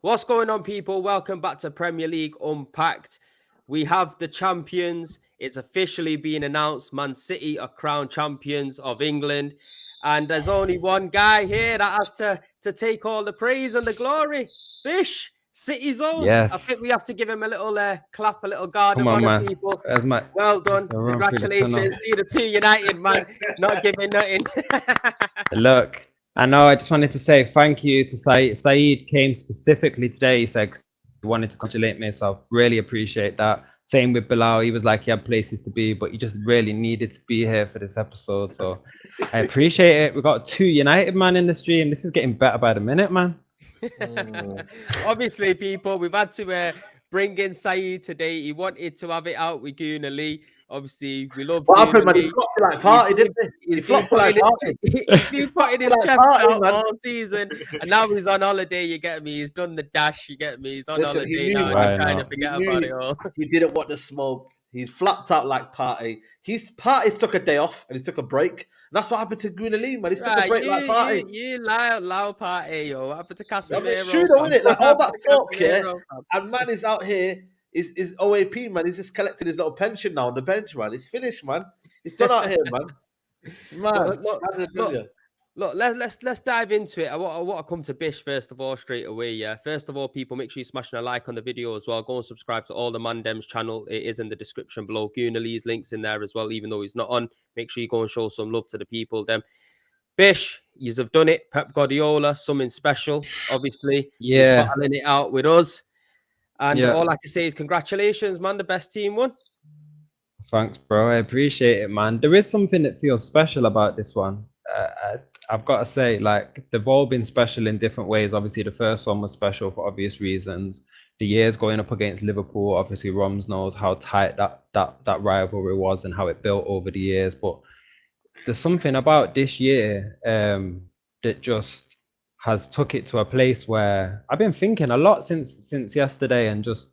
What's going on, people? Welcome back to Premier League Unpacked. We have the champions. It's officially been announced. Man City are crowned champions of England. And there's only one guy here that has to take all the praise and the glory. Bish, City's own. Yes. I think we have to give him a little clap, a little guard Come of on, honor, man. people. There's my, Well done. run through the Congratulations. See the two United, man. Not giving nothing. Look, I know I just wanted to say thank you to Saeed. Saeed came specifically today. He said he wanted to congratulate me, so I really appreciate that. Same with Bilal. He was like he had places to be, but he just really needed to be here for this episode. So I appreciate it. We got two United man in the stream. This is getting better by the minute, man. Obviously, people, we've had to bring in Saeed today. He wanted to have it out with Guna Lee. Obviously, we love what happened, man? Lee. He flopped like party, didn't he? He flopped like party. He's been putting his like chest party, out man. all season, and now he's on holiday. You get me? He's done the dash. You get me? He's on Listen, he holiday knew, now. man. He's trying to forget He knew about it all. He didn't want the smoke. He flapped out like party. His party took a day off and he took a break. And that's what happened to Guna Lee, man. He took a break like party. You loud party, yo. What happened to Casemiro? It's true though, isn't it? Like all that talk, yeah. Casemiro, fam. And man is out here. Is OAP, man. He's just collecting his little pension now on the bench, man. He's finished, man. He's done out here, man. Man, Look, let's dive into it. I want to come to Bish first of all, straight away. Yeah. First of all, people, make sure you're smashing a like on the video as well. Go and subscribe to all the Mandem's channel. It is in the description below. Guna Lee's links in there as well, even though he's not on. Make sure you go and show some love to the people. Then, Bish, you have done it. Pep Guardiola, something special, obviously. Yeah. He's battling it out with us. And all I can say is congratulations, man. The best team won. Thanks, bro. I appreciate it, man. There is something that feels special about this one. I've got to say, like, they've all been special in different ways. Obviously, the first one was special for obvious reasons. The years going up against Liverpool, obviously, Roms knows how tight that rivalry was and how it built over the years. But there's something about this year that just has took it to a place where I've been thinking a lot since yesterday, and just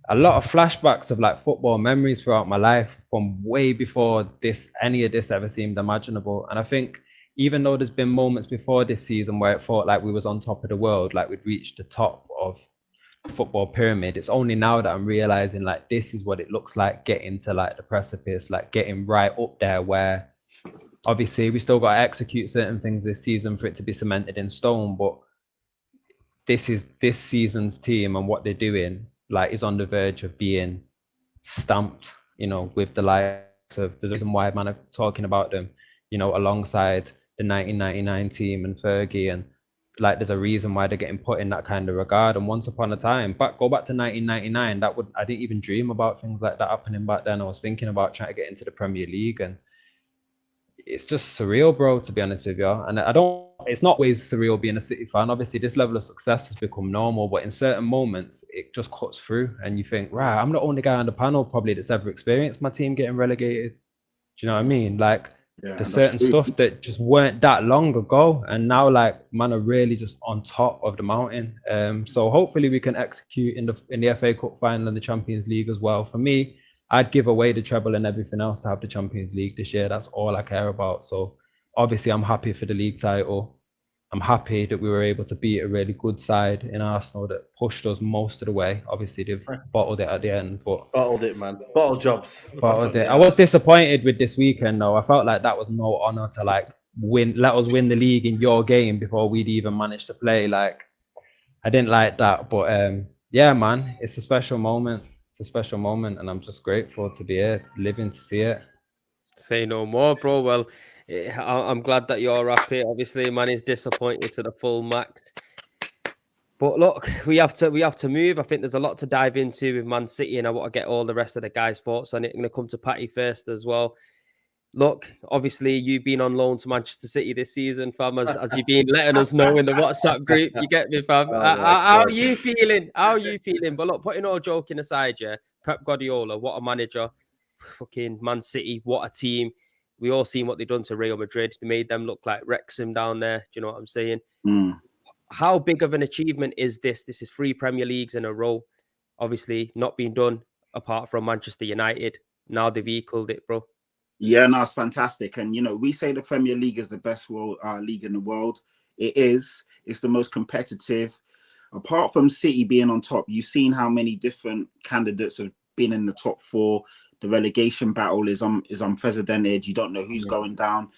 a lot of flashbacks of like football memories throughout my life from way before any of this ever seemed imaginable. And I think even though there's been moments before this season where it felt like we was on top of the world, like we'd reached the top of the football pyramid, it's only now that I'm realizing like this is what it looks like getting to like the precipice, like getting right up there, where obviously we still got to execute certain things this season for it to be cemented in stone. But this season's team and what they're doing like is on the verge of being stamped, you know, with the likes of, there's a reason why man are talking about them, you know, alongside the 1999 team and Fergie, and like there's a reason why they're getting put in that kind of regard. And once upon a time, go back to 1999, I didn't even dream about things like that happening back then. I was thinking about trying to get into the Premier League, and it's just surreal, bro, to be honest with you. And it's not always surreal being a City fan. Obviously, this level of success has become normal, but in certain moments, it just cuts through. And you think, right, I'm the only guy on the panel probably that's ever experienced my team getting relegated. Do you know what I mean? Like, there's certain stuff that just weren't that long ago. And now, like, man are really just on top of the mountain. So hopefully we can execute in the FA Cup final and the Champions League as well. For me, I'd give away the treble and everything else to have the Champions League this year. That's all I care about. So obviously I'm happy for the league title. I'm happy that we were able to beat a really good side in Arsenal that pushed us most of the way. Obviously they've bottled it at the end, but bottled it, man. Bottle jobs. Bottled it. I was disappointed with this weekend though. I felt like that was no honor to like let us win the league in your game before we'd even managed to play. Like, I didn't like that, but yeah, man, it's a special moment. It's a special moment, and I'm just grateful to be here, living to see it. Say no more, bro. Well, I'm glad that you're happy. Obviously, man is disappointed to the full max. But look, we have to move. I think there's a lot to dive into with Man City, and I want to get all the rest of the guys' thoughts on it. I'm going to come to Patty first as well. Look, obviously, you've been on loan to Manchester City this season, fam, as you've been letting us know in the WhatsApp group. You get me, fam? How are you feeling? How are you feeling? But look, putting all joking aside, yeah, Pep Guardiola, what a manager. Fucking Man City, what a team. We all seen what they've done to Real Madrid. They made them look like Wrexham down there. Do you know what I'm saying? How big of an achievement is this? This is 3 Premier Leagues in a row. Obviously, not being done apart from Manchester United. Now they've equaled it, bro. Yeah, no, it's fantastic. And, you know, we say the Premier League is the best league in the world. It is. It's the most competitive. apart from City being on top, you've seen how many different candidates have been in the top 4. The relegation battle is unprecedented. You don't know who's going down.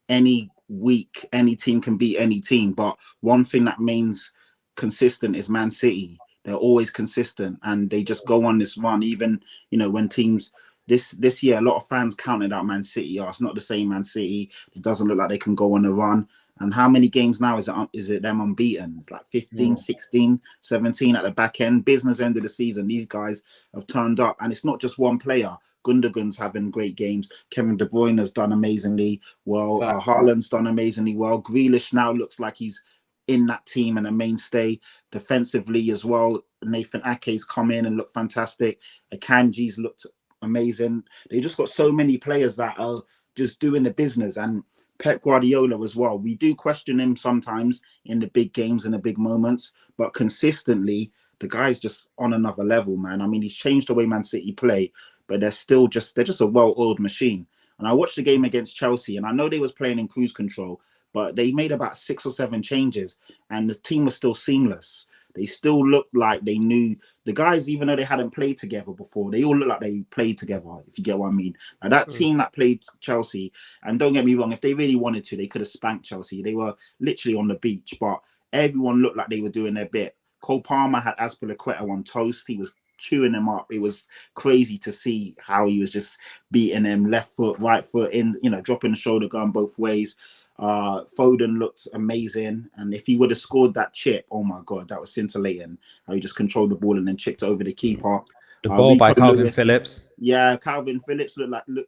Any week, any team can beat any team. But one thing that means consistent is Man City. They're always consistent, and they just go on this run. Even, you know, when teams this year, a lot of fans counted out Man City. Oh, it's not the same Man City. It doesn't look like they can go on a run. And how many games now is it them unbeaten? Like 15, 16, 17 at the back end, business end of the season. These guys have turned up, and it's not just one player. Gundogan's having great games. Kevin De Bruyne has done amazingly well. Haaland's done amazingly well. Grealish now looks like he's in that team and a mainstay defensively as well. Nathan Ake's come in and looked fantastic. Akanji's looked amazing. They just got so many players that are just doing the business. And Pep Guardiola as well. We do question him sometimes in the big games and the big moments, but consistently, the guy's just on another level, man. I mean, he's changed the way Man City play, but they're just a well-oiled machine. And I watched the game against Chelsea, and I know they was playing in cruise control, but they made about 6 or 7 changes, and the team was still seamless. They still looked like they knew the guys, even though they hadn't played together before. They all look like they played together, if you get what I mean. Like that team that played Chelsea, and don't get me wrong, if they really wanted to, they could have spanked Chelsea. They were literally on the beach, but everyone looked like they were doing their bit. Cole Palmer had Azpilicueta on toast. He was chewing them up. It was crazy to see how he was just beating them left foot, right foot, in, you know, dropping the shoulder, going both ways. Foden looked amazing, and if he would have scored that chip, oh my god, that was scintillating. How he just controlled the ball and then chipped over the keeper. The ball by Calvin Lewis, Phillips. Yeah, Calvin Phillips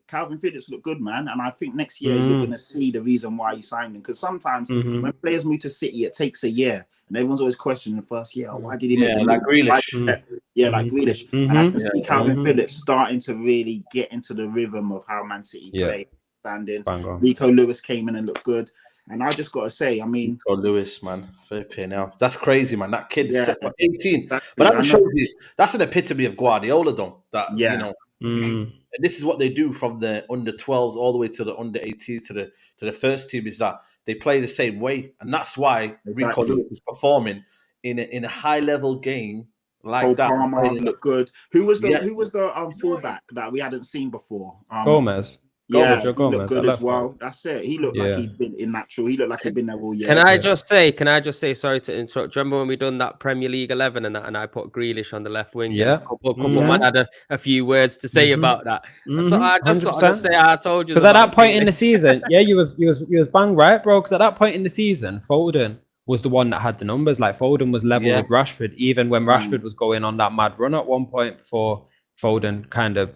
Calvin Phillips looked good, man. And I think next year you're gonna see the reason why he signed him. Because sometimes when players move to City, it takes a year, and everyone's always questioning the first year, why did he make like Grealish? Like Grealish. And I can see Calvin Phillips starting to really get into the rhythm of how Man City play. Standing. Rico Lewis came in and looked good. And I just got to say, I mean... Rico Lewis, man. Flipping now. That's crazy, man. That kid's 18. Exactly. But that shows you, that's an epitome of Guardiola, though. That, you know, and this is what they do from the under 12s all the way to the under 18s to the first team, is that they play the same way. And that's why Rico Lewis is performing in a high-level game like Cole that. Palmer looked good. Who was the fullback that we hadn't seen before? Gomez. Yeah, he looked good as well. That's it. He looked like he'd been in natural. He looked like he'd been there all year. Can I just say, sorry to interrupt. Do you remember when we done that Premier League 11 and I put Grealish on the left wing? Yeah. A couple man had a few words to say about that. I just thought I'd say I told you. Because at that point in the season, you was bang right, bro. Because at that point in the season, Foden was the one that had the numbers. Like Foden was level with Rashford, even when Rashford was going on that mad run at one point before Foden kind of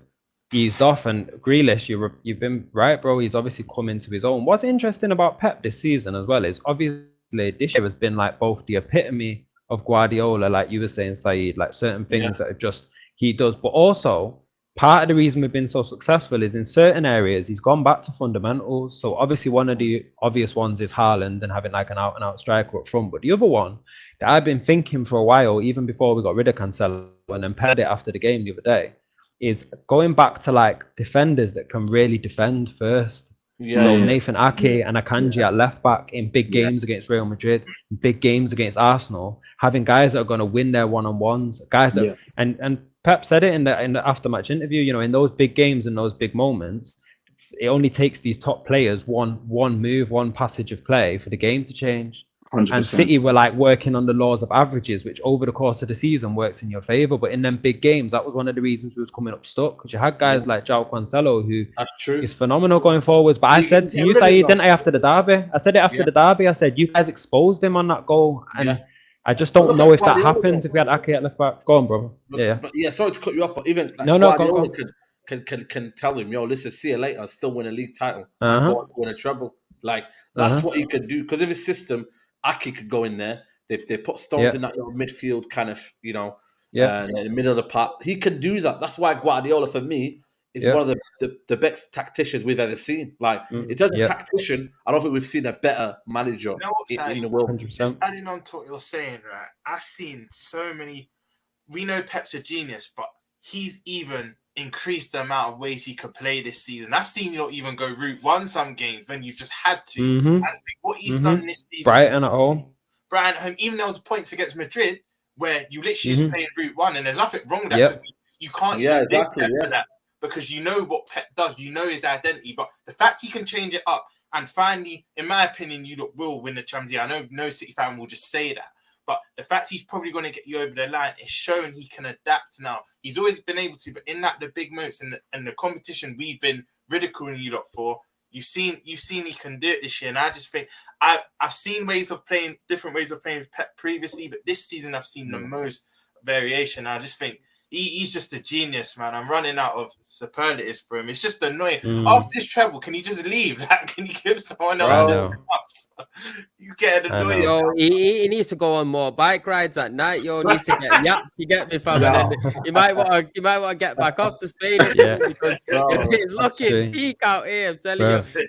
eased off. And Grealish, you've been right, bro. He's obviously come into his own. What's interesting about Pep this season as well is obviously this year has been like both the epitome of Guardiola, like you were saying, Saeed, like certain things that are just he does, but also part of the reason we've been so successful is in certain areas he's gone back to fundamentals. So obviously one of the obvious ones is Haaland and having like an out and out striker up front, but the other one that I've been thinking for a while, even before we got rid of Cancelo and then paired it after the game the other day, is going back to like defenders that can really defend first. Nathan Ake and Akanji at left back in big games against Real Madrid, big games against Arsenal, having guys that are going to win their one-on-ones, guys that and Pep said it in the after-match interview, you know, in those big games and those big moments, it only takes these top players one move, one passage of play for the game to change. 100%. And City were like working on the laws of averages, which over the course of the season works in your favor. But in them big games, that was one of the reasons we was coming up stuck, because you had guys like João Cancelo, who is phenomenal going forwards. But I said to you, Saeed, didn't I, after the derby? I said it after the derby. I said, you guys exposed him on that goal. And I just don't know if that happens if we had Ake at left back. Go on, brother. But sorry to cut you off, but even like Guardiola can tell him, yo, listen, see you later, still win a league title, go on, win a treble. Like, that's what he could do. Because of his system, Ake could go in there. They put Stones in that little midfield kind of, you know, in the middle of the park. He can do that. That's why Guardiola, for me, is one of the best tacticians we've ever seen. Like, it doesn't tactician. I don't think we've seen a better manager in the world. 100%. Just adding on to what you're saying, right? I've seen so many. We know Pep's a genius, but he's even increased the amount of ways he could play this season. I've seen you not even go route one some games when you've just had to. And what he's done this season, Brighton at home, even though the points against Madrid, where you literally just playing route one, and there's nothing wrong with that. Yep. You can't Yeah, even diss exactly, Pep for that because you know what Pep does, you know his identity. But the fact he can change it up and finally, in my opinion, you lot will win the Champions League. I know no City fan will just say that, but the fact he's probably going to get you over the line is showing he can adapt now. He's always been able to, but in that the big moments and the competition we've been ridiculing you lot for, you've seen he can do it this year. And I just think I've seen different ways of playing with Pep previously, but this season I've seen the most variation. I just think he's just a genius, man. I'm running out of superlatives for him. It's just annoying. After this treble, can he just leave? Like, can he give someone else? He's getting annoying. Yo, he needs to go on more bike rides at night. Yo, needs to get yapped. You get me, fam? And then you might want to get back off to Spain because it's looking peak out here. I'm telling you.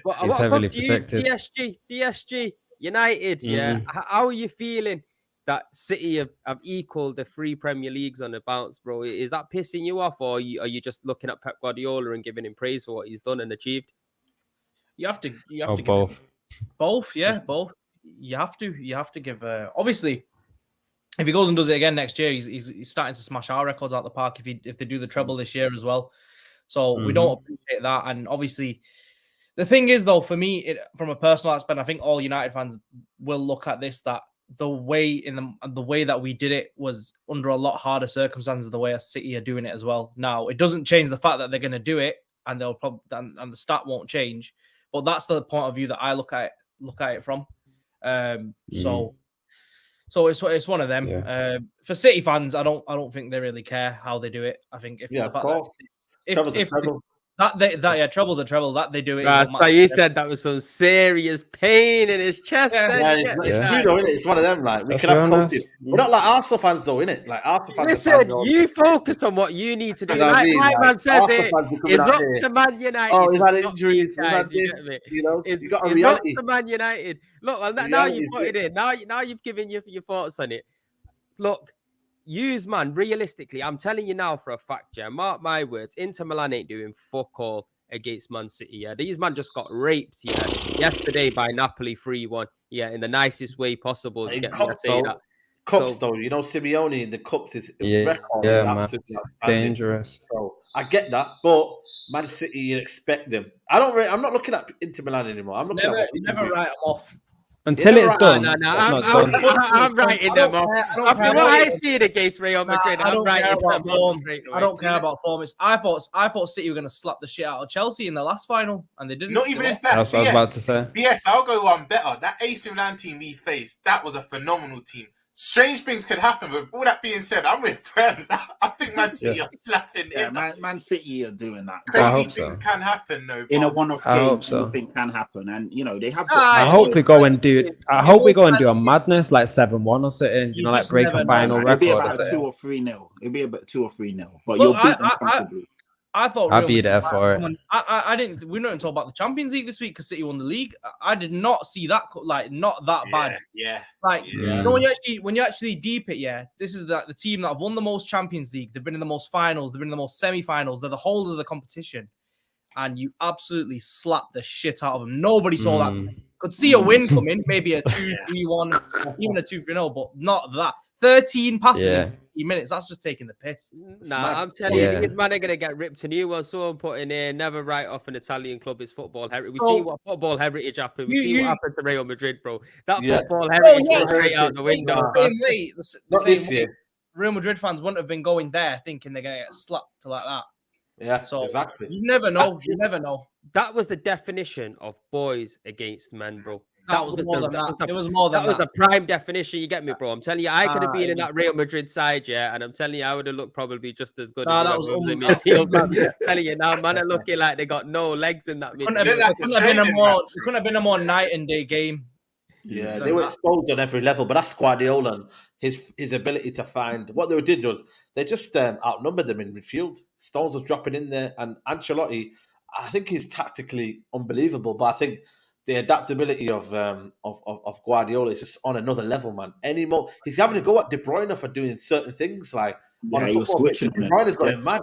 But I want to come to you, DSG United. Yeah, how are you feeling that City have equaled the 3 Premier Leagues on the bounce, bro? Is that pissing you off, or are you just looking at Pep Guardiola and giving him praise for what he's done and achieved? You have to give both. Yeah, both. You have to give. Obviously, if he goes and does it again next year, he's starting to smash our records out the park. If they do the treble this year as well, so we don't appreciate that. And obviously, the thing is, though, for me, from a personal aspect, I think all United fans will look at this that the way that we did it was under a lot harder circumstances. The way City are doing it as well. Now, it doesn't change the fact that they're going to do it, and they'll probably and the stat won't change. But that's the point of view that I look at it from. So it's one of them. Yeah. For City fans, I don't think they really care how they do it. I think trouble's a trouble that they do it. Right, so you said that was some serious pain in his chest. It's true though, innit? It's one of them. Like we can have coaching. We're not like Arsenal fans though, innit? Like Arsenal fans. Listen, you focus on what you need to do. Like man says, it's up to Man United. Oh, we've had injuries. We've had this, you got a reality. It's up to Man United. Look, well, now you put it in. Now you've given your thoughts on it. Look. Man, realistically, I'm telling you now for a fact, yeah, mark my words, Inter Milan ain't doing fuck all against Man City, yeah. These man just got raped, yeah, yesterday by Napoli 3-1, yeah, in the nicest way possible. Cups, though, Simeone in the cups is record is absolutely dangerous. So I get that, but Man City, you expect them. I'm not looking at Inter Milan anymore. I'm looking at never write them off. Until it's done. I'm writing them off. After what I see against Real Madrid, I'm writing them off. I don't care about form. I thought City were going to slap the shit out of Chelsea in the last final, and they didn't. Not even just that. That's what I was about to say. Yes, I'll go one better. That AC Milan team we faced, that was a phenomenal team. Strange things could happen, but all that being said, I'm with friends. I think Man City are slapping it. Man City are doing that. Crazy things can happen, though. In a one-off game, anything can happen, and they have. I hope we go and do a madness like 7-1 or something. Like break a final record. It'd be about 2 or 3-0. It'd be about 2 or 3-0. But you'll beat them comfortably. I thought I'd be there for it. I didn't. We don't talk about the Champions League this week because City won the league. I did not see that not that bad. Yeah. When you actually deep it, this is the team that have won the most Champions League. They've been in the most finals. They've been in the most semi-finals. They're the whole of the competition, and you absolutely slap the shit out of them. Nobody saw that. Could see a win coming, maybe a 2-3-1, even a 2-3-0, but not that. 13 passes in 15 minutes. That's just taking the piss. I'm telling you, these men are going to get ripped a new one. Someone put in here, never write off an Italian club is football heritage. We see what football heritage happened. We see what happened to Real Madrid, bro. That football heritage is straight out the window. The same way, Real Madrid fans wouldn't have been going there thinking they're going to get slapped like that. Yeah, so exactly. You never know. You never know. That was the definition of boys against men, bro. That was more than that. It was more than that. That was the prime definition. You get me, bro? I'm telling you, I could have been in that Real Madrid side, and I'm telling you, I would have looked probably just as good. That was midfield. I'm telling you now, man, are looking like they got no legs in that midfield. It couldn't have been a more night and day game. Yeah, they were exposed on every level, but that's Guardiola and his ability to find. What they did was they just outnumbered them in midfield. Stones was dropping in there, and Ancelotti, I think he's tactically unbelievable, but I think the adaptability of Guardiola is just on another level, man. He's having to go at De Bruyne for doing certain things like on a football pitch. De Bruyne's got him mad.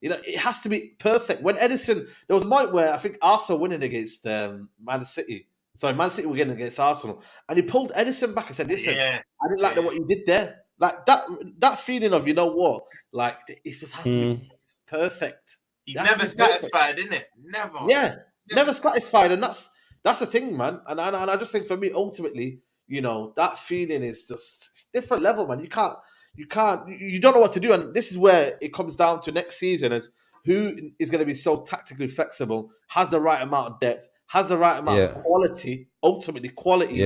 It has to be perfect. When Edison, there was a point where I think Arsenal winning against Man City. Sorry, Man City were getting against Arsenal, and he pulled Edison back and said, "Listen, I didn't like what you did there. Like that feeling of, you know what, like it just has to be perfect. He's never satisfied, isn't it? Never. Yeah, never satisfied, and that's the thing, man. And I just think for me, ultimately, you know, that feeling is just different level, man. You don't know what to do, and this is where it comes down to next season as who is going to be so tactically flexible, has the right amount of depth, has the right amount of quality, ultimately quality,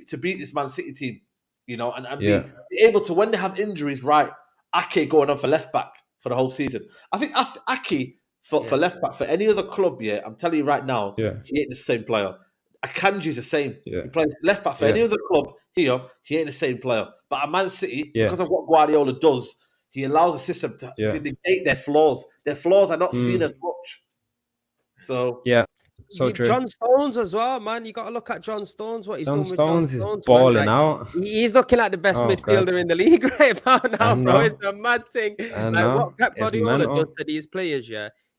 to beat this Man City team, you know, and be able to, when they have injuries, right, Ake going on for left back for the whole season. I think Ake for left back for any other club, I'm telling you right now, he ain't the same player. Akanji's the same. He plays left back for any other club here, he ain't the same player. But at Man City, because of what Guardiola does, he allows the system to negate their flaws. Their flaws are not seen as much. So so true. John Stones as well, man. You got to look at John Stones. What he's done with John Stones, is balling out. He's looking like the best midfielder in the league right about now, bro. It's a mad thing. Like what Pep Guardiola does to these players,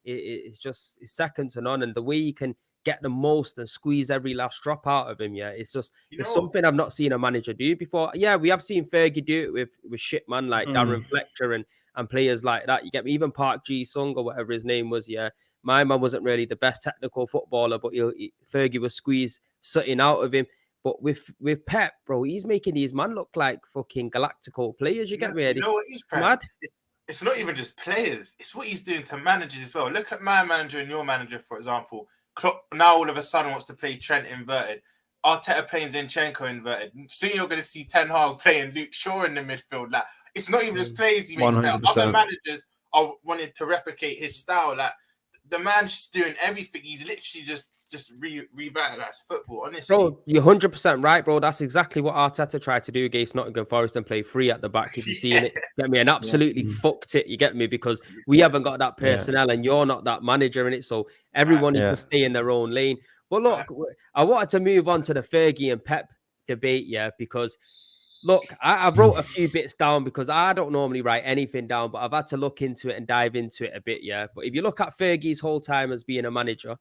it's just second to none. And the way he can get the most and squeeze every last drop out of him, it's just it's something I've not seen a manager do before. Yeah, we have seen Fergie do it with shit man like Darren Fletcher and players like that. You get me? Even Park Ji-sung or whatever his name was, my man wasn't really the best technical footballer, but Fergie was squeeze something out of him. But with Pep, bro, he's making these man look like fucking galactical players. You get me? You know what he's mad? It's not even just players. It's what he's doing to managers as well. Look at my manager and your manager, for example. Klopp now all of a sudden wants to play Trent inverted. Arteta playing Zinchenko inverted. Soon you're going to see Ten Hag playing Luke Shaw in the midfield. Like, it's not even just players he makes now. Other managers are wanting to replicate his style. Like, the man's just doing everything. He's literally just revitalized football, honestly. Bro, you're 100% right, bro. That's exactly what Arteta tried to do against Nottingham Forest and play free at the back. If you've seen it, get me, and absolutely fucked it. You get me, because we haven't got that personnel, and you're not that manager in it. So everyone needs to stay in their own lane. But look, I wanted to move on to the Fergie and Pep debate, because look, I've wrote a few bits down because I don't normally write anything down, but I've had to look into it and dive into it a bit, But if you look at Fergie's whole time as being a manager,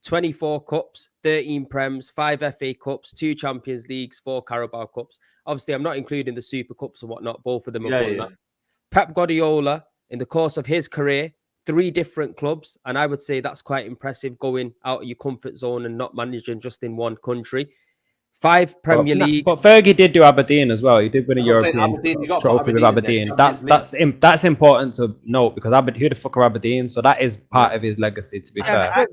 24 cups, 13 Prems, 5 FA Cups, 2 Champions Leagues, 4 Carabao Cups. Obviously, I'm not including the Super Cups and whatnot. Both of them have won that. Pep Guardiola, in the course of his career, 3 different clubs. And I would say that's quite impressive, going out of your comfort zone and not managing just in one country. 5 Premier Leagues. But Fergie did do Aberdeen as well. He did win a European trophy with Aberdeen. That's important to note, because who the fuck are Aberdeen? So that is part of his legacy, to be fair.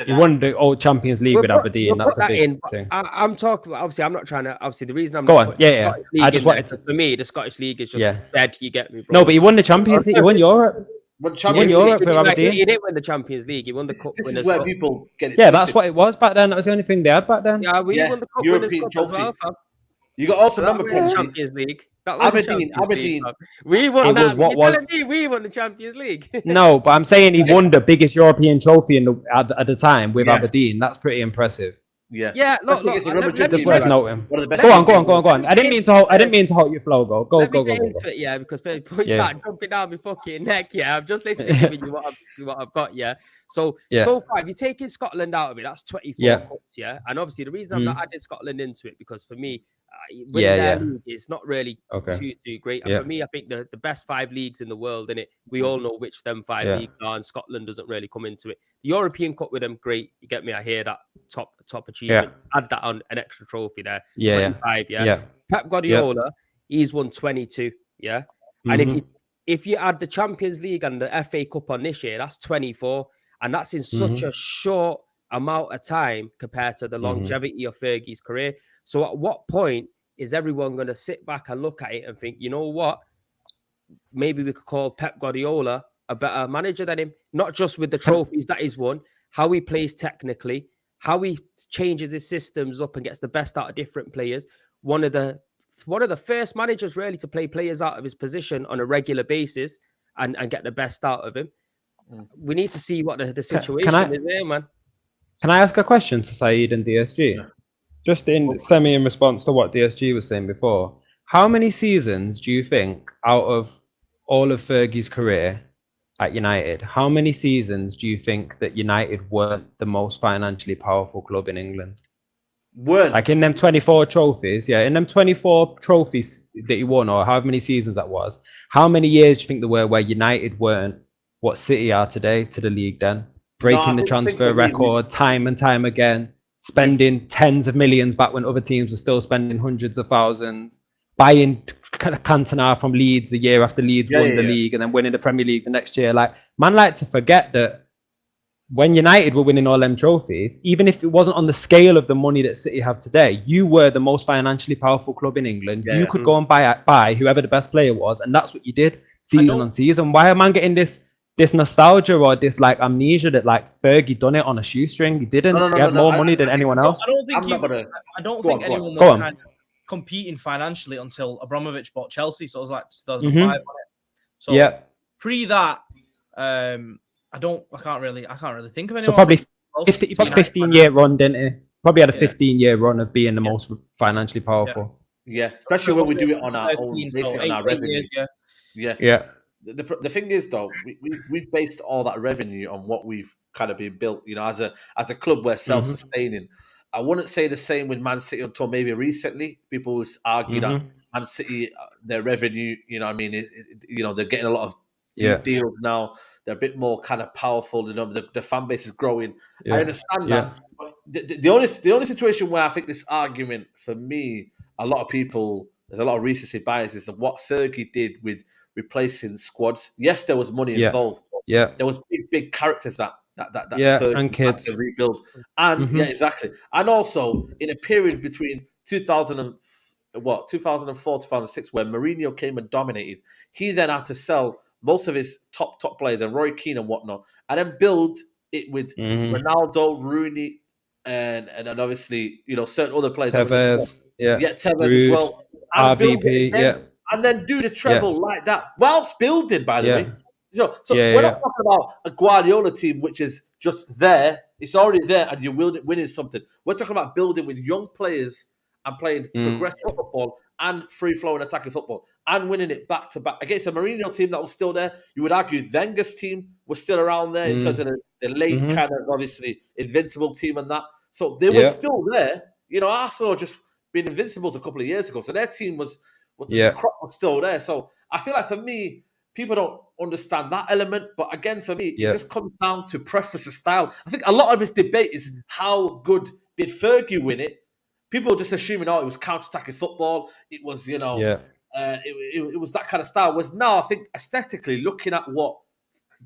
He won the old Champions League with Aberdeen. That's a big thing. I'm talking, obviously, I'm not trying to, obviously, the reason I'm Go on. I just wanted to. For me, the Scottish League is just dead. You get me, bro. No, but he won the Champions League. He won Europe. He didn't win the Champions League. He won the Cup Winners' Cup. This is where people get it. Yeah, that's what it was back then. That was the only thing they had back then. Yeah, we won the Cup Winners' Cup trophy. as well, You got also number the Champions League. Aberdeen. We won that. You're telling me we won the Champions League? No, but I'm saying he won the biggest European trophy at the time with Aberdeen. That's pretty impressive. Yeah. Look. Just worth noting. Go on. I didn't mean to hold your flow. Go. Yeah, because before you start jumping down my fucking neck, I'm just literally giving you what I've got, So far, if you're taking Scotland out of it, that's 24 cups, And obviously, the reason I'm not adding Scotland into it, because for me, winning their league is not really too great. And for me, I think the best 5 leagues in the world, innit? We all know which them 5 leagues are, and Scotland doesn't really come into it. The European Cup with them, great. You get me? I hear that top achievement. Add that on an extra trophy there. 25, Pep Guardiola, he's won 22, And if you add the Champions League and the FA Cup on this year, that's 24. And that's in such a short amount of time compared to the longevity of Fergie's career. So at what point is everyone going to sit back and look at it and think, you know what? Maybe we could call Pep Guardiola a better manager than him, not just with the trophies that he's won, how he plays technically, how he changes his systems up and gets the best out of different players. One of the first managers really to play players out of his position on a regular basis and get the best out of him. We need to see what the situation is there, man. Can I ask a question to Saeed and DSG? Yeah. Just in response to what DSG was saying before. How many seasons do you think, out of all of Fergie's career at United, how many seasons do you think that United weren't the most financially powerful club in England? weren't like in them 24 trophies. Yeah, in them 24 trophies that he won, or however many seasons that was. How many years do you think there were where United weren't what City are today to the league? Then breaking the transfer record time and time again, spending tens of millions back when other teams were still spending hundreds of thousands, buying Cantona from Leeds the year after Leeds won the league, and then winning the Premier League the next year. Like, man, like to forget that when United were winning all them trophies, even if it wasn't on the scale of the money that City have today, you were the most financially powerful club in England. You could go and buy whoever the best player was, and that's what you did season on season. Why am I getting this nostalgia or this like amnesia that like Fergie done it on a shoestring? He didn't. He had more money than anyone else. I don't think anyone was kind of competing financially until Abramovich bought Chelsea. So it was like 2005. So pre that, I can't really think of anyone. So probably 15-year run, didn't he? Probably had a 15-year run of being the most financially powerful. Yeah, especially when we do it on our own, basically on our revenue. The thing is, though, we've based all that revenue on what we've kind of been built. You know, as a club, we're self-sustaining. I wouldn't say the same with Man City until maybe recently. People would argue that Man City, their revenue, you know what I mean, is they're getting a lot of deals now. They're a bit more kind of powerful. The fan base is growing. I understand that. But the only situation where I think this argument, for me, a lot of people, there's a lot of recency biases of what Fergie did with replacing squads. Yes, there was money involved. There was big characters that Fergie and kids had to rebuild. And exactly. And also in a period between 2004, 2006, where Mourinho came and dominated, he then had to sell most of his top players and Roy Keane and whatnot, and then build it with Ronaldo, Rooney, and obviously certain other players. Tevez, Tevez Rude, as well. And RVP, and then do the treble like that whilst building. By the way, we're not talking about a Guardiola team which is just there; it's already there, and you're winning something. We're talking about building with young players and playing progressive football and free-flowing attacking football and winning it back-to-back against a Mourinho team that was still there. You would argue Wenger's team was still around there in terms of the late kind of, obviously, invincible team and that. So they were still there. Arsenal just been invincibles a couple of years ago. So their team the crop was still there. So I feel like for me, people don't understand that element. But again, for me, it just comes down to preference of style. I think a lot of this debate is how good did Fergie win it? People are just assuming, it was counter-attacking football. It was, it was that kind of style. Whereas now, I think aesthetically, looking at what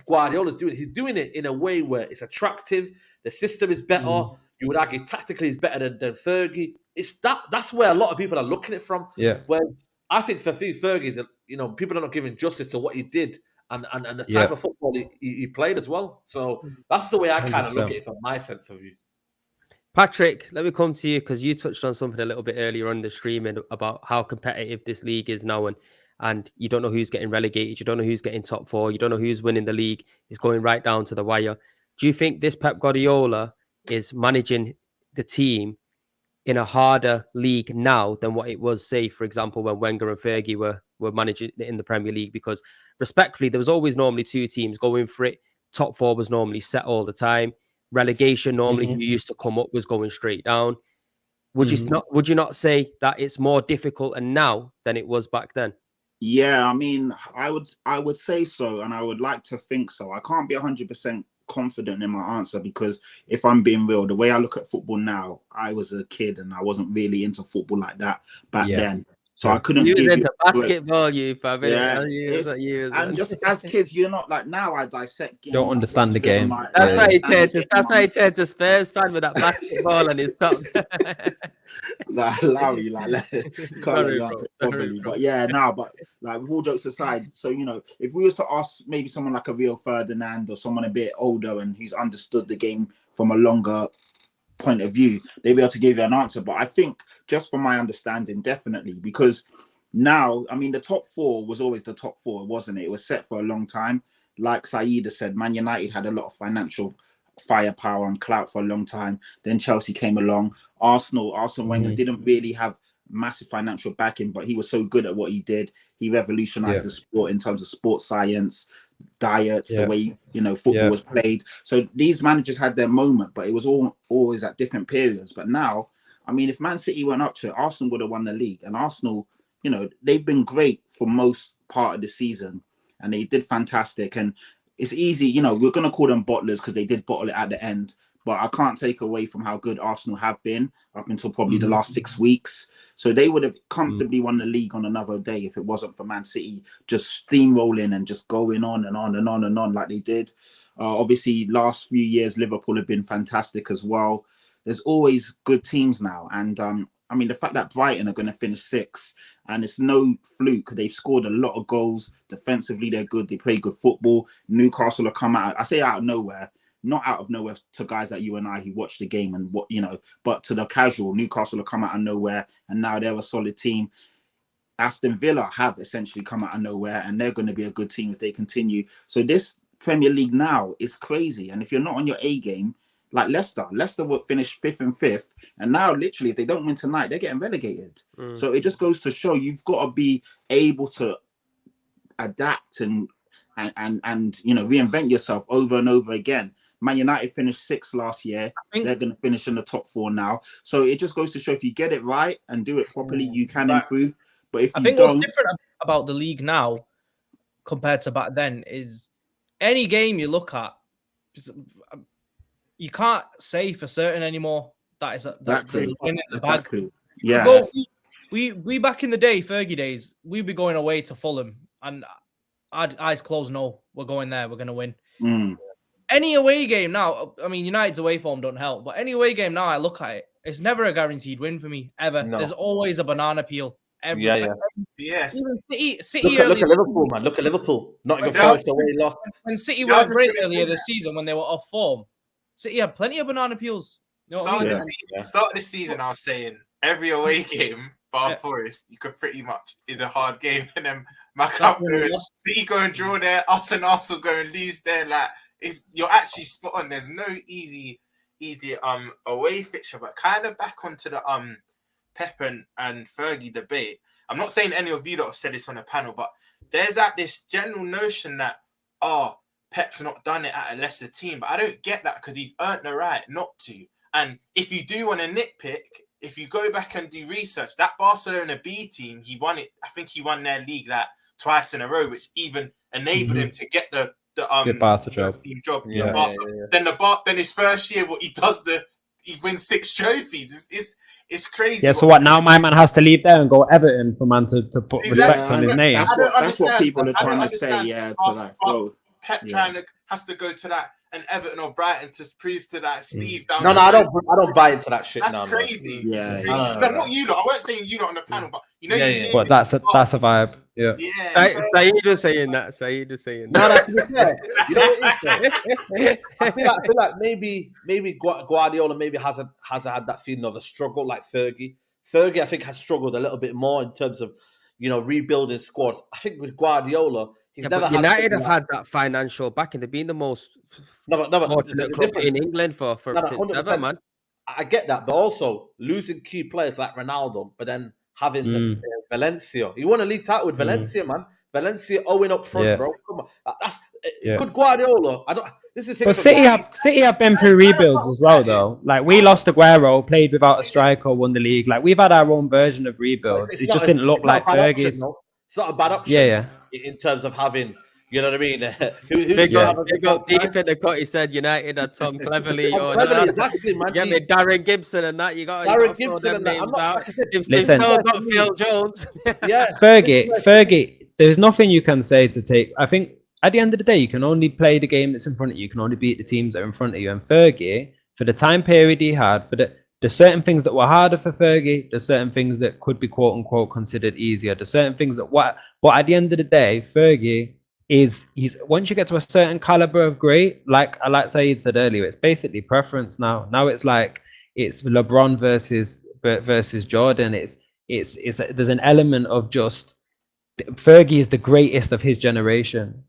Guardiola's doing, he's doing it in a way where it's attractive. The system is better. You would argue tactically is better than Fergie. That's where a lot of people are looking at it from. Whereas I think for Fergie, people are not giving justice to what he did and the type of football he played as well. So that's the way I kind of look at it from my sense of view. Patrick, let me come to you because you touched on something a little bit earlier on the streaming about how competitive this league is now, and you don't know who's getting relegated, you don't know who's getting top four, you don't know who's winning the league. It's going right down to the wire. Do you think this Pep Guardiola is managing the team in a harder league now than what it was, say, for example, when Wenger and Fergie were managing in the Premier League? Because respectfully, there was always normally two teams going for it. Top four was normally set all the time. Relegation normally who used to come up was going straight down. Would you not say that it's more difficult and now than it was back then? Yeah, I mean, I would say so, and I would like to think so. I can't be 100% confident in my answer because if I'm being real, the way I look at football now, I was a kid and I wasn't really into football like that back then. So I couldn't give you into basketball, you fam. And just as kids, you're not like now. I dissect games. Don't understand the game. That's why he turned to Spurs fan with that basketball on his top. Larry, probably. But yeah, but like with all jokes aside, so if we was to ask maybe someone like a Rio Ferdinand or someone a bit older and who's understood the game from a longer point of view, they'll be able to give you an answer. But I think just from my understanding, definitely, because now, I mean, the top four was always the top four, wasn't it? It was set for a long time. Like Saida said, Man United had a lot of financial firepower and clout for a long time. Then Chelsea came along. Arsene Wenger didn't really have massive financial backing, but he was so good at what he did. He revolutionized the sport in terms of sports science, diets, the way football was played. So these managers had their moment, but it was always at different periods. But now, I mean, if Man City went up to it, Arsenal would have won the league. And Arsenal, you know, they've been great for most part of the season, and they did fantastic. And it's easy, you know, we're going to call them bottlers because they did bottle it at the end. But I can't take away from how good Arsenal have been up until probably the last 6 weeks. So they would have comfortably won the league on another day if it wasn't for Man City just steamrolling and just going on and on and on and on like they did. Obviously, last few years, Liverpool have been fantastic as well. There's always good teams now. And I mean, the fact that Brighton are going to finish 6th, and it's no fluke. They've scored a lot of goals. Defensively, they're good. They play good football. Newcastle have come out, I say out of nowhere, not out of nowhere to guys like you and I who watch the game and what, you know, but to the casual, Newcastle have come out of nowhere, and now they're a solid team. Aston Villa have essentially come out of nowhere, and they're going to be a good team if they continue. So this Premier League now is crazy. And if you're not on your A game, like Leicester will finish 5th and 5th, and now literally if they don't win tonight, they're getting relegated. So it just goes to show you've got to be able to adapt and you know, reinvent yourself over and over again. Man United finished 6th last year. They're going to finish in the top 4 now. So it just goes to show if you get it right and do it properly, you can improve. But if you don't, what's different about the league now compared to back then is any game you look at, you can't say for certain anymore that there's a win in the bag. Yeah. We back in the day, Fergie days, we'd be going away to Fulham, and I'd eyes closed, no, we're going there, we're going to win. Any away game now, I mean, United's away form don't help, but any away game now, I look at it, it's never a guaranteed win for me, ever. No. There's always a banana peel. Yes. Even City look at Liverpool, man. Look at Liverpool. Nottingham Forest away lost. When City were great earlier this season, when they were off form, City had plenty of banana peels. You know start of the season, I was saying every away game, bar Forest, you could pretty much is a hard game, and then City go and draw there, Arsenal go and lose there. Like you're actually spot on. There's no easy away fixture, but kind of back onto the Pep and Fergie debate. I'm not saying any of you that have said this on the panel, but there's this general notion that Pep's not done it at a lesser team, but I don't get that because he's earned the right not to. And if you do want to nitpick, if you go back and do research, that Barcelona B team, he won it. I think he won their league like twice in a row, which even enabled him to get the Barca job. Then his first year, what he does, he wins 6 trophies. It's crazy. Yeah, so what now? My man has to leave there and go Everton for man to put respect on his name. That's what people are trying to say. Yeah, to that. Pep has to go to that and Everton or Brighton to prove to that Steve down. No, I don't buy into that shit. That's crazy. Yeah. No, not you lot. I weren't saying you lot on the panel, but you know. But that's a vibe. Yeah. Saeed was saying that. No, to be fair, you know what it is? I feel like maybe Guardiola maybe hasn't had that feeling of a struggle like Fergie. Fergie, I think, has struggled a little bit more in terms of, you know, rebuilding squads. I think with Guardiola, United have had that financial backing. They've been the most fortunate club in England for since ever, man. I get that, but also losing key players like Ronaldo, but then having Valencia. He won a league title with Valencia, man. Valencia owing up front, bro. Come on, that's good Guardiola. City have been through rebuilds as well, though. Like we lost Aguero, played without a striker, won the league. Like we've had our own version of rebuilds. It just didn't look like Fergie's. It's not a bad option. Yeah. In terms of having, you know what I mean? They got deep in the cut. He said United had Tom Cleverley. Exactly, man. Yeah, Darren Gibson and that. You got Darren Gibson and that. They've still got Phil Jones. Yeah, Fergie. There's nothing you can say to take. I think at the end of the day, you can only play the game that's in front of you. You can only beat the teams that are in front of you. And Fergie, for the time period he had, there's certain things that were harder for Fergie. There's certain things that could be quote unquote considered easier. There's certain things that but at the end of the day, Fergie he's once you get to a certain caliber of great, like Saeed said earlier, it's basically preference now. Now it's like it's LeBron versus Jordan. It's there's an element of just Fergie is the greatest of his generation.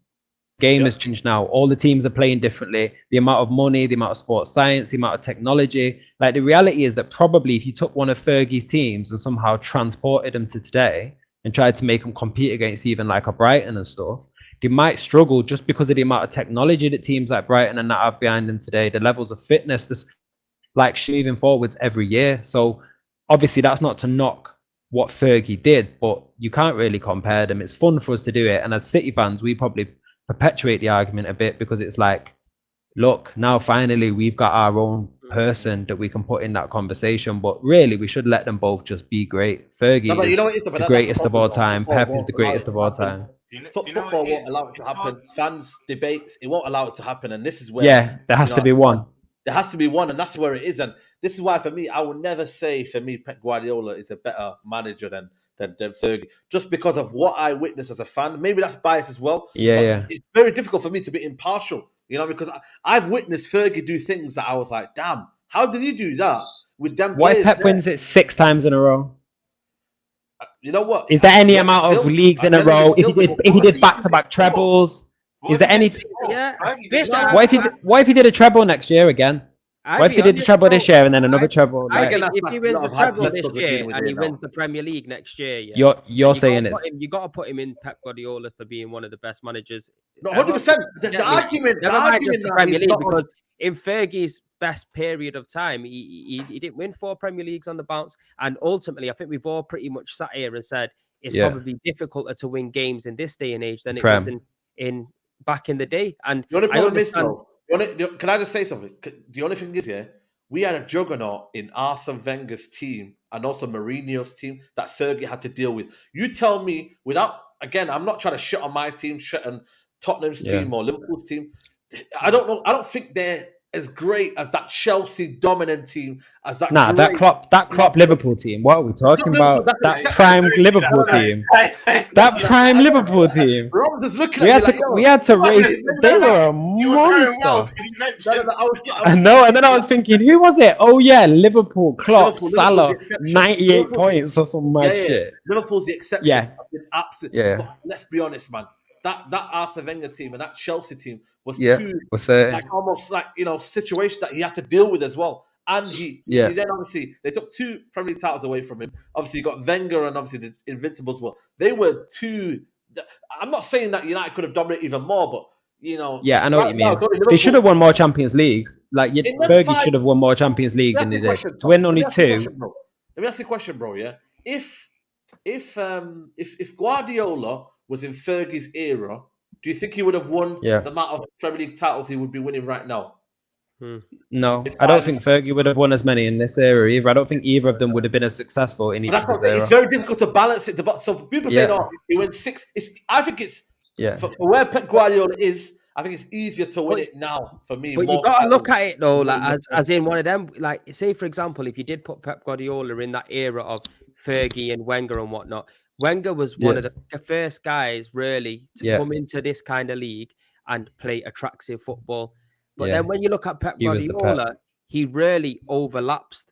Game has changed now. All the teams are playing differently. The amount of money, the amount of sports science, the amount of technology. Like the reality is that probably if you took one of Fergie's teams and somehow transported them to today and tried to make them compete against even like a Brighton and stuff, they might struggle just because of the amount of technology that teams like Brighton and that have behind them today, the levels of fitness, this like moving forwards every year. So obviously that's not to knock what Fergie did, but you can't really compare them. It's fun for us to do it. And as City fans, we probably perpetuate the argument a bit because it's like, look, now finally we've got our own person that we can put in that conversation. But really, we should let them both just be great. Fergie is the greatest of all time. Pep is the greatest of all time. Football won't allow it to happen. Fans, debates, it won't allow it to happen. And this is where... there has to be one. There has to be one, and that's where it is. And this is why, for me, I will never say, for me, Pep Guardiola is a better manager than Fergie, just because of what I witnessed as a fan. Maybe that's bias as well. Yeah. It's very difficult for me to be impartial, because I've witnessed Fergie do things that I was like, damn, how did he do that with them players? Why Pep wins it 6 times in a row? You know what? Is there any amount of leagues in a row? If he did back-to-back trebles, is there anything? Yeah. What if he did a treble next year again? What if he did the treble this year and then another treble? If he wins the treble this year and he wins the Premier League next year, you're saying it's... You got to put him in Pep Guardiola for being one of the best managers. No, 100%. The argument the Premier League, because in Fergie's best period of time, he didn't win 4 Premier Leagues on the bounce, and ultimately, I think we've all pretty much sat here and said it's probably difficult to win games in this day and age than it was in back in the day. And the only problem is, bro, can I just say something? The only thing is, we had a juggernaut in Arsene Wenger's team and also Mourinho's team that Fergie had to deal with. You tell me, again, I'm not trying to shit on my team, shit on Tottenham's team or Liverpool's team. I don't know. I don't think they're as great as that Chelsea dominant team, as that. Nah, that Klopp Liverpool team. What are we talking about? That prime Liverpool team. That prime Liverpool team. We had to raise. They were a monster. I know, and then I was thinking, who was it? Oh yeah, Liverpool. Klopp, Salah, 98 points or some mad shit. Liverpool's the exception. Yeah, absolutely. Yeah. But let's be honest, man. That Arsene Wenger team and that Chelsea team was almost situation that he had to deal with as well. And he then obviously they took 2 Premier League titles away from him. Obviously you got Wenger and obviously the Invincibles. Well, they were 2. I'm not saying that United could have dominated even more, but yeah, I know what you mean. They should have won more Champions Leagues. Like Fergie should have won more Champions Leagues than he did. To win only 2. Let me ask you a question, bro. Yeah, if Guardiola was in Fergie's era, do you think he would have won the amount of Premier League titles he would be winning right now? No, I don't think Fergie would have won as many in this era either. I don't think either of them would have been as successful in each era. It's very difficult to balance it. So people say, "No, he went 6." I think it's for where Pep Guardiola is. I think it's easier to win it now for me. But you got to look at it though, like as in one of them. Like, say for example, if you did put Pep Guardiola in that era of Fergie and Wenger and whatnot. Wenger was one of the first guys really to come into this kind of league and play attractive football. But then when you look at Pep Guardiola, he really overlaps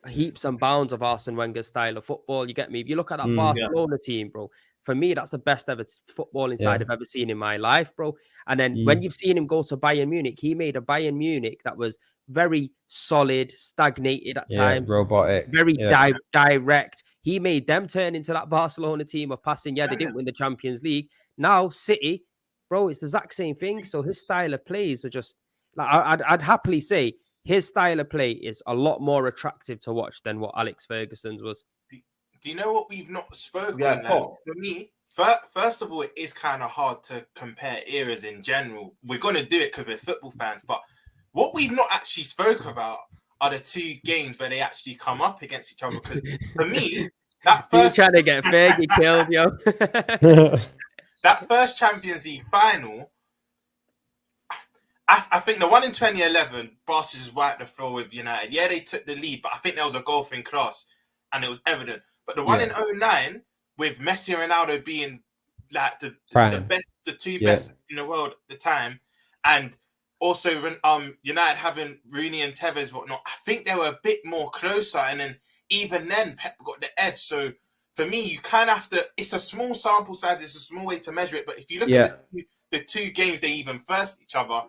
heaps and bounds of Arsene Wenger's style of football. You get me? If you look at that Barcelona team, bro, for me, that's the best ever footballing side I've ever seen in my life, bro. And then when you've seen him go to Bayern Munich, he made a Bayern Munich that was very solid, stagnated at times, robotic, very direct. He made them turn into that Barcelona team of passing. Yeah, they didn't win the Champions League. Now City, bro, it's the exact same thing. So his style of plays are just like I'd happily say his style of play is a lot more attractive to watch than what Alex Ferguson's was. Do you know what we've not spoken? For me, first of all, it is kind of hard to compare eras in general. We're going to do it because we're football fans, but what we've not actually spoken about are the 2 games where they actually come up against each other. Because for me, that first... You're trying to get Fergie killed, yo. That first Champions League final, I think the one in 2011, Barca just wiped the floor with United. Yeah, they took the lead, but I think there was a goal in class, and it was evident. But the one in 2009, with Messi and Ronaldo being like the best, the 2 best in the world at the time, and also United having Rooney and Tevez, whatnot, I think they were a bit more closer. And then even then, Pep got the edge. So for me, you kind of have to, it's a small sample size, it's a small way to measure it. But if you look at the 2 games they even first each other,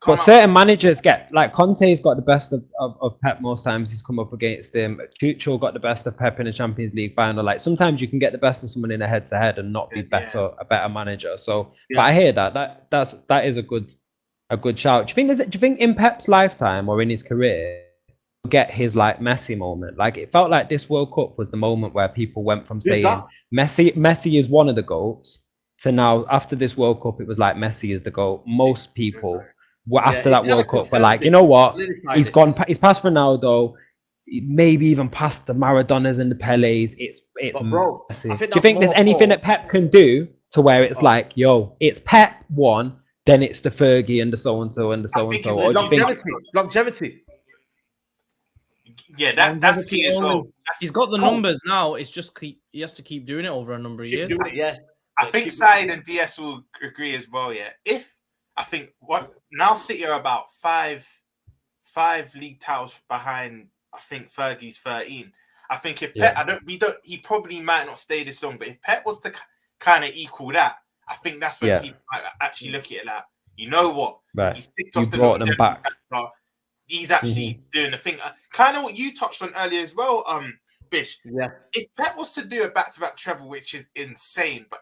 but certain managers get, like Conte's got the best of Pep most times he's come up against him. Tuchel got the best of Pep in the Champions League final. Like sometimes you can get the best of someone in a head-to-head and not be a better manager. So, but I hear that is a good shout. Do you think in Pep's lifetime or in his career, get his like Messi moment. Like it felt like this World Cup was the moment where people went from saying Messi is one of the GOATs to now after this World Cup it was like Messi is the GOAT. Most people were after that World Cup were like, you know what? He's past Ronaldo, maybe even past the Maradonas and the Pelés. It's bro, Messi. Do you think there's anything that Pep can do to where it's like, yo, it's Pep one, then it's the Fergie and the so and so and the so and so? Longevity. Yeah, that's key as well. He's got the numbers now. It's just he has to keep doing it over a number of years. I think Said and DS will agree as well. Yeah, now City are about five league titles behind. I think Fergie's 13. I think if Pep, he probably might not stay this long. But if Pep was to kind of equal that, I think that's when people might actually look at it like, you know what? Right. He's ticked off the brought them back. He's actually doing the thing. Kind of what you touched on earlier as well, Bish. Yeah. If Pep was to do a back-to-back treble, which is insane, but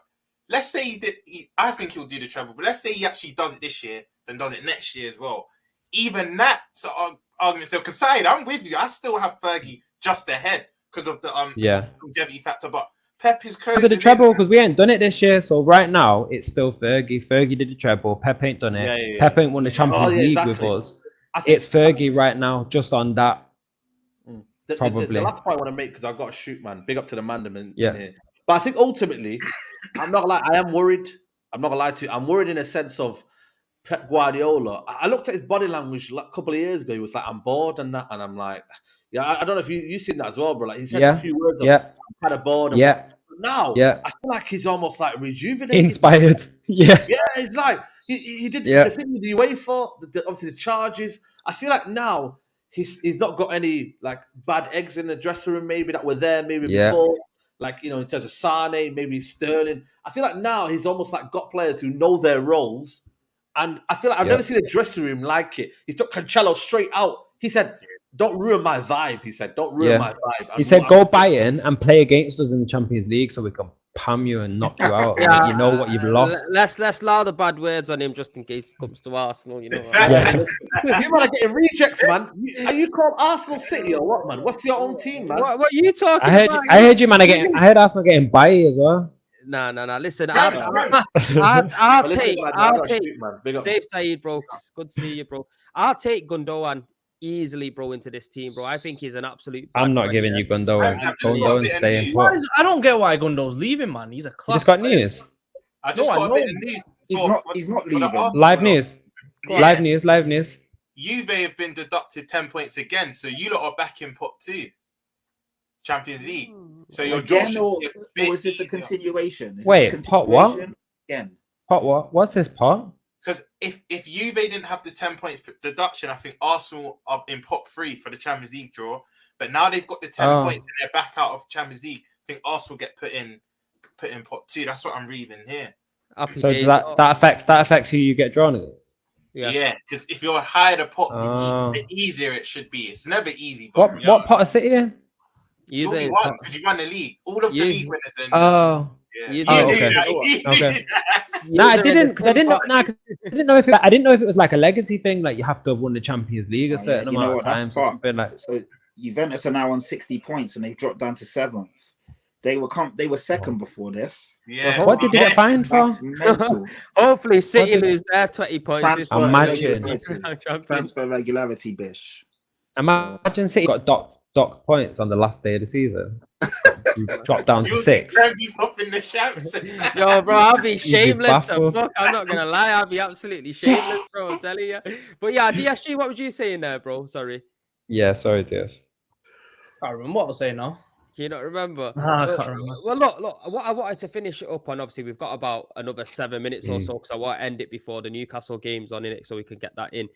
let's say he did, I think he'll do the treble, but let's say he actually does it this year, then does it next year as well. Even that sort of argument still, because I'm with you, I still have Fergie just ahead because of the longevity factor, but Pep is closing. Because of the treble, because we ain't done it this year, so right now it's still Fergie. Fergie did the treble. Pep ain't done it. Pep ain't won the Champions League with us. It's Fergie right now, just on that. Probably. The last point I want to make, because I've got to shoot, man. Big up to the Mandem in here. But I think ultimately, I'm not like I am worried. I'm not gonna lie to you. I'm worried in a sense of Pep Guardiola. I looked at his body language a couple of years ago. He was like, "I'm bored," and that, and I'm like, I don't know if you've seen that as well, bro. Like he said a few words of, "I'm kind of bored." And now, I feel like he's almost like rejuvenated, inspired. It's like he did the thing with the UEFA, obviously the charges. I feel like now he's not got any like bad eggs in the dressing room, maybe that were there maybe before. Like, you know, in terms of Sane, maybe Sterling. I feel like now he's almost like got players who know their roles. And I feel like I've never seen a dressing room like it. He took Cancelo straight out. He said, "Don't ruin my vibe." He said, "Don't ruin my vibe." He said, "Go buy in and play against us in the Champions League so we can pam you and knock you out. And you know what you've lost." Let's allow the bad words on him just in case it comes to Arsenal. You know, you man are getting rejects, man. Are you called Arsenal City or what, man? What's your own team, man? What are you talking about? I heard you, man. I heard Arsenal getting Bailly as well. No. Listen, I'll take. Safe Saeed, bro. Good to see you, bro. I'll take Gundogan easily, bro, into this team, bro. I think he's an absolute. I'm not giving you Gundogan. Gundogan's staying put. I don't get why Gundogan's leaving, man. He's a class. You just got news. I just got a bit of news. He's not leaving. Live news. Live news. Juve have been deducted 10 points again, so you lot are back in pot 2. Champions League. So your draw should be a bit or is this a continuation? Wait, pot what? Again. Pot what? What's this pot? Because if Juve didn't have the 10 points deduction, I think Arsenal are in pot 3 for the Champions League draw. But now they've got the 10 points and they're back out of Champions League. I think Arsenal get put in pot 2. That's what I'm reading here. So does that affects who you get drawn against? Yeah, because if you're higher the pot, the easier it should be. It's never easy. But what pot is City in? You won because you won the league. All of the league winners. Then, okay. No, I didn't because I didn't know. I didn't know if it was like a legacy thing, like you have to have won the Champions League a certain amount of times or something like. So Juventus are now on 60 points and they've dropped down to 7th. They were second before this. Yeah. What did you get fined for? Hopefully, City lose their 20 points. Transfer regularity, Bish. Imagine City got docked points on the last day of the season. Dropped down to 6. Yo, bro, I'll be shameless. I'm not gonna lie, I'll be absolutely shameless, bro. I'm telling you. But yeah, DSG, what was you saying there, bro? Sorry. Yeah, sorry, DS. I can't remember what I was saying now. Can you not remember? I can't remember. Well, look. What I wanted to finish it up on, obviously, we've got about another 7 minutes or so, because I want to end it before the Newcastle game's on in it, so we can get that in.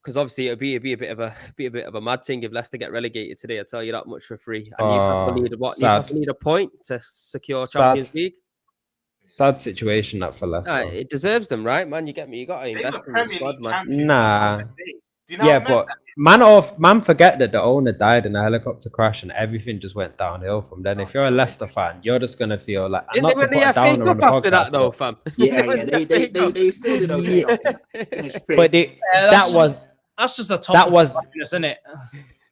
Because obviously it'd be a bit of a mad thing if Leicester get relegated today. I tell you that much for free. And Newcastle need a point to secure Champions League. Sad situation that for Leicester. It deserves them, right, man? You get me? You got to invest in the squad, man. Nah. But man forget that the owner died in a helicopter crash and everything just went downhill from then. If you're a Leicester fan, you're just gonna feel like Didn't they win the FA Cup after that though, fam? Yeah, they still did okay. But that's just a top. That was, isn't it?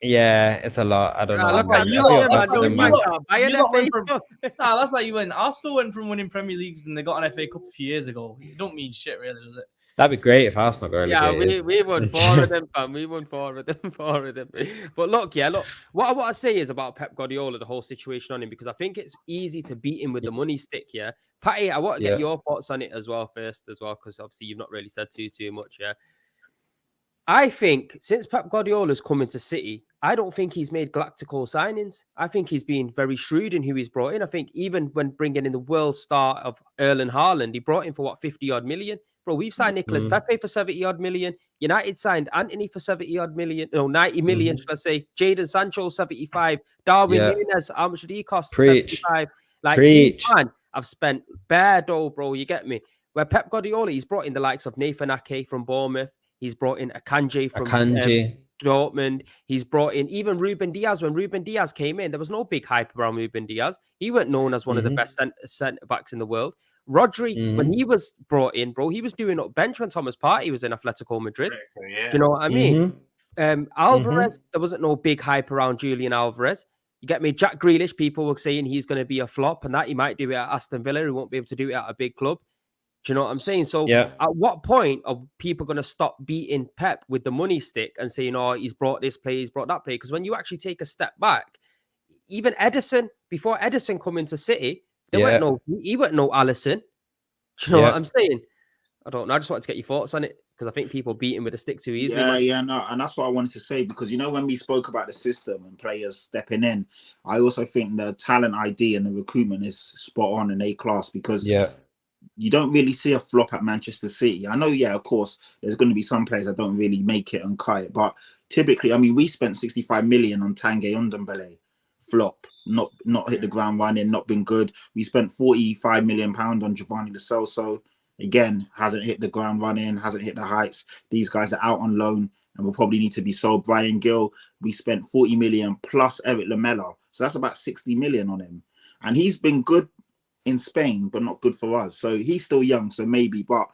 Yeah, it's a lot. I don't know. That's Man. like I feel bad for them, man. That's like when Arsenal went from winning Premier Leagues and they got an FA Cup a few years ago. It don't mean shit, really, does it? That'd be great if Arsenal got relegated. Yeah, we won 4 of them, fam. We won 4 of them, 4 of them. But look, what I want to say is about Pep Guardiola, the whole situation on him, because I think it's easy to beat him with the money stick, yeah? Patty, I want to get your thoughts on it as well, because obviously you've not really said too much, yeah? I think since Pep Guardiola's come into City, I don't think he's made galactical signings. I think he's been very shrewd in who he's brought in. I think even when bringing in the world star of Erling Haaland, he brought in for what, 50-odd million? Bro, we've signed Nicolas Pepe for 70-odd million. United signed Anthony for 70-odd million. No, 90 million, should I say. Jadon Sancho, 75. Darwin Núñez, how much did he cost? 75. Like, man, I've spent bare dough, bro. You get me? Where Pep Guardiola, he's brought in the likes of Nathan Ake from Bournemouth. He's brought in Akanji from Dortmund. He's brought in even Ruben Diaz. When Ruben Diaz came in, there was no big hype around Ruben Diaz. He wasn't known as one of the best centre-backs in the world. Rodri, when he was brought in, bro, he was doing up bench when Thomas Partey was in Atletico Madrid. Yeah. Do you know what I mean? Alvarez, there wasn't no big hype around Julian Alvarez. You get me? Jack Grealish, people were saying he's going to be a flop and that he might do it at Aston Villa. He won't be able to do it at a big club. Do you know what I'm saying? So at what point are people going to stop beating Pep with the money stick and saying, oh, he's brought this player, he's brought that player? Because when you actually take a step back, even Edison, before Edison come into City, he weren't no Alisson. Do you know what I'm saying? I don't know. I just wanted to get your thoughts on it because I think people beat him with a stick too easily. No, and that's what I wanted to say because, you know, when we spoke about the system and players stepping in, I also think the talent ID and the recruitment is spot on and A-class because you don't really see a flop at Manchester City. I know, of course, there's going to be some players that don't really make it and cut it. But typically, I mean, we spent 65 million on Tanguy Ndombele. Flop, not hit the ground running, not been good. We spent 45 million pounds on Giovanni Lo Celso. Again, hasn't hit the ground running, hasn't hit the heights. These guys are out on loan and will probably need to be sold. Brian Gill, we spent 40 million plus Eric Lamela. So that's about 60 million on him. And he's been good in Spain, but not good for us. So he's still young, so maybe. But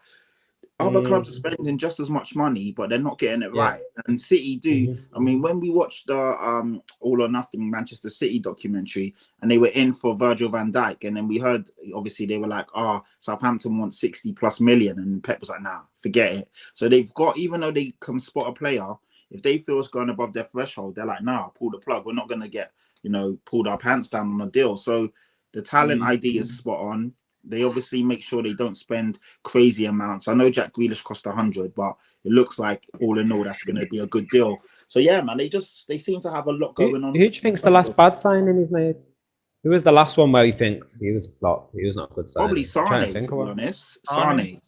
other clubs are spending just as much money, but they're not getting it right. And City do. I mean, when we watched the All or Nothing Manchester City documentary, and they were in for Virgil van Dijk, and then we heard, obviously, they were like, Southampton wants 60+ million, and Pep was like, nah, forget it. So they've got, even though they can spot a player, if they feel it's going above their threshold, they're like, nah, pull the plug. We're not going to get, pulled our pants down on a deal. So the talent ID is spot on. They obviously make sure they don't spend crazy amounts. I know Jack Grealish cost 100, but it looks like all in all that's going to be a good deal. So yeah, man, they seem to have a lot going on. Who do you think's the last bad signing he's made? Who was the last one where you think he was a flop? He was not a good signing. Probably Sane, to be honest. Sane.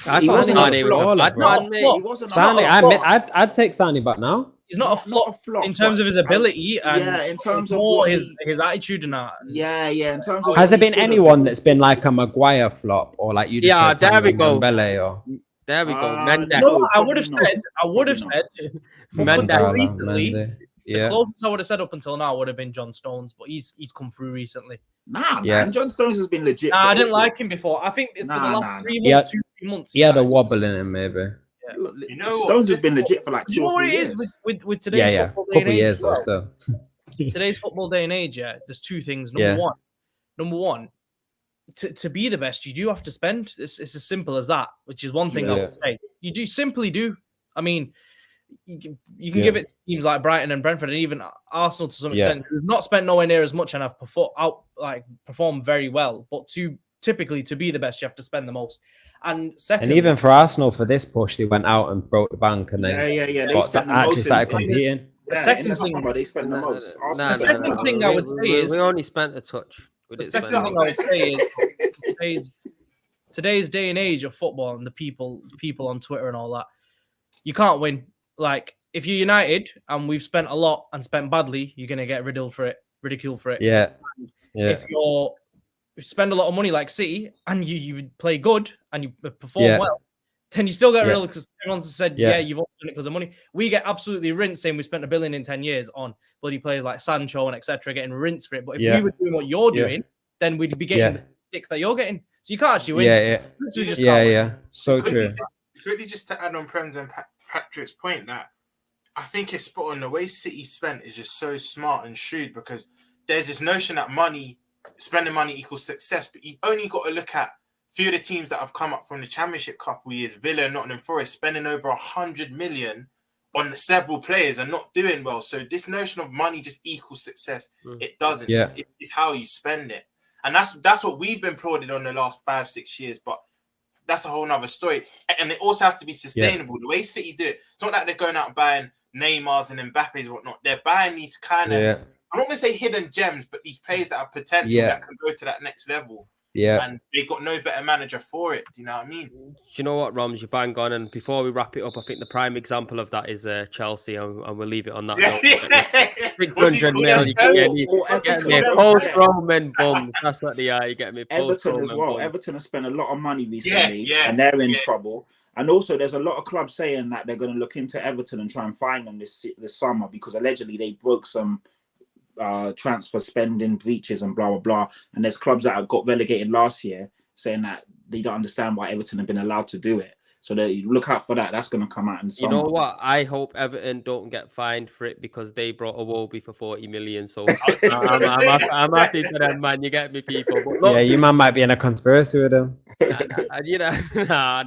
I thought Sane was a bad man, mate. Sane, I'd take Sane back now. He's not a flop in terms of his ability and in terms of more his attitude and that. In terms of has there been anyone that's been like a Maguire flop or like you just there we go. There we go. No, I would have said Mendes recently. The closest I would have said up until now would have been John Stones, but he's come through recently. Man, John Stones has been legit. I didn't like him before. I think for the last 3 months, 2-3 months, he had a wobble in him, maybe. Stones has been legit for like 2 or 3 years. You know what it is with today's football day and age? Years though, still. Today's football day and age, there's 2 things. Number one, to be the best, you do have to spend. It's as simple as that, which is one thing I would say. You simply do. I mean, you can give it to teams like Brighton and Brentford and even Arsenal to some extent, who've not spent nowhere near as much and have performed very well. But typically to be the best, you have to spend the most. And second, and even for Arsenal for this push, they went out and broke the bank and then got to actually started competing. The second thing, they spent the most. The second thing I would say is we only spent a touch. The second thing I would say is today's day and age of football and the people on Twitter and all that, you can't win. Like if you're United and we've spent a lot and spent badly, you're gonna get ridiculed for it. If you spend a lot of money like City and you play good and you perform well, then you still get riddled because everyone's said, you've all done it because of money. We get absolutely rinsed saying we spent $1 billion in 10 years on bloody players like Sancho and etc. getting rinsed for it. But if we were doing what you're doing, then we'd be getting the stick that you're getting. So you can't actually win. So true. Quickly just to add on Prem's and Patrick's point that I think it's spot on. The way City spent is just so smart and shrewd, because there's this notion that spending money equals success, but you've only got to look at a few of the teams that have come up from the Championship couple of years, Villa and Nottingham Forest, spending over 100 million on several players and not doing well. So this notion of money just equals success, it doesn't. Yeah. It's how you spend it. And that's what we've been applauded on the last 5-6 years, but that's a whole nother story. And it also has to be sustainable. The way City do it, it's not like they're going out and buying Neymars and Mbappes and whatnot. They're buying these kind of, I'm not going to say hidden gems, but these players that have potential that can go to that next level. Yeah. And they've got no better manager for it. Do you know what I mean? Do you know what, Roms? You're bang on. And before we wrap it up, I think the prime example of that is Chelsea, and we'll leave it on that note. 600 million, you get me post-Roman bums. That's what they are. You get me Everton as well. Bums. Everton has spent a lot of money recently, and they're in trouble. And also, there's a lot of clubs saying that they're going to look into Everton and try and find them this summer, because allegedly they broke some transfer spending breaches and blah blah blah. And there's clubs that got relegated last year saying that they don't understand why Everton have been allowed to do it. So they look out for that. That's going to come out in the summer. You know what? I hope Everton don't get fined for it, because they brought a Wobie for 40 million. So I'm happy for them, man. You get me, people. But look, yeah, you man might be in a conspiracy with them. You know, nah.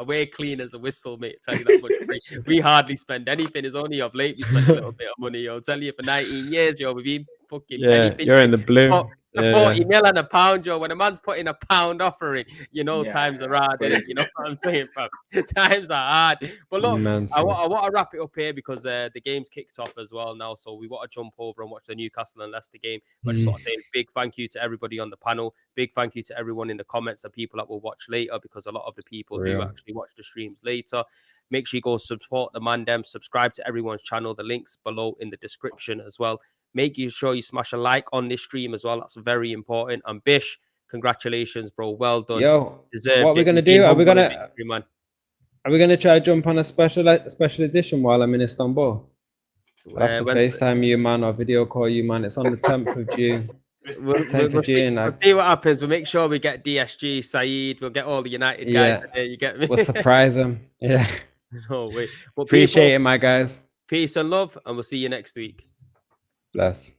We're clean as a whistle, mate. Tell you that much. We hardly spend anything. It's only of late we spend a little bit of money. I'll tell you, for 19 years, we've been fucking anything. You're in the blue. 40 mil and a pound, Joe. When a man's putting a pound offering, times are hard. You know what I'm saying, fam? Times are hard. But look, I want to wrap it up here, because the game's kicked off as well now. So we want to jump over and watch the Newcastle and Leicester game. But I just want to say a big thank you to everybody on the panel. Big thank you to everyone in the comments and people that will watch later, because a lot of the people do actually watch the streams later. Make sure you go support the Mandem. Subscribe to everyone's channel. The link's below in the description as well. Make sure you smash a like on this stream as well. That's very important. And Bish, congratulations, bro. Well done. Yo, what are we gonna do? Are we gonna try to jump on a special edition while I'm in Istanbul? I'll have to FaceTime you, man, or video call you, man. It's on the 10th of June. We'll see what happens. We'll make sure we get DSG, Saeed. We'll get all the United guys in there. You get me? We'll surprise them. Yeah. No way. But appreciate it, my guys. Peace and love, and we'll see you next week. Bless.